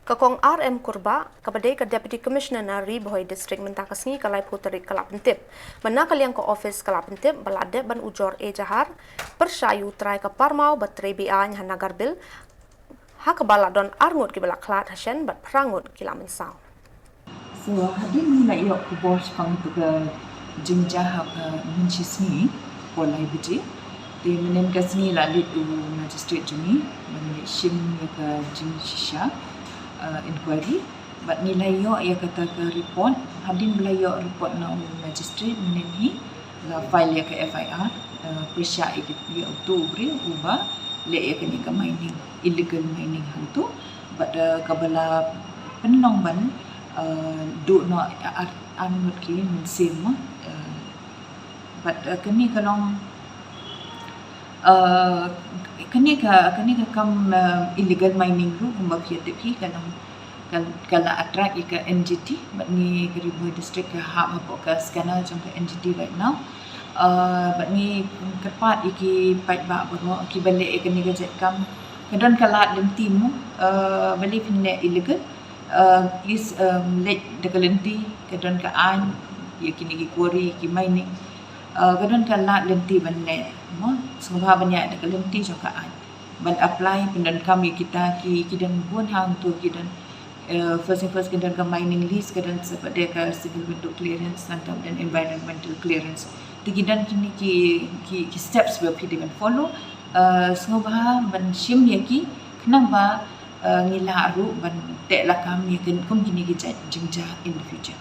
Kakong RM Kurba, kabadai ka Deputy Commissioner na Riboy District mentakasngi kalai puteri kalapentip. Mana kaliang ke office kalapentip balade ban ujor jahar, pershayu trai ke Parmaw bat trei beain han Nagarbill, ha kebala don arngut ki balak klat hasyen bat prangut kila mensau. So hadin mula yok ku bos pang tu ke jenjah ke menchisni polai biji. Di menen kasni lalit u magistrate juni, men shim ke jenjisha inquiry. But nilai yok ya kata ke report, hadin mula yok report na magistrate menen hi la file ya ke FIR, pyrshah ikit ya tu beri ubah le ya ke ni ke mining illegal mining hantu. But kabala penong ban do no anut ki min sim but kani kalong kani ka kam illegal mining ru kumba fiat ki kalong kala attract ka NGT but ni Nagarbill district ka ha ka scanner jong ka NGT right now but ni kepat iki pait ba baru ki balik kani ka jet kam kadon kala dan timu balik pinne illegal is late dekalenti kadon ka an ya kini ki quarry ki mining kadon ka la lenti banne mo semua banyak dekalenti jo ka an ban apply pendon kami kita ki kidan bun hang tu kidan first kadon ka mining lease kadon seperti ka civil window clearance dan environmental clearance tigidan kini ki steps we pidi follow semua ban shim yaki kenapa ngila aru ban tek la kami ken kum gini kita jenjah in the future.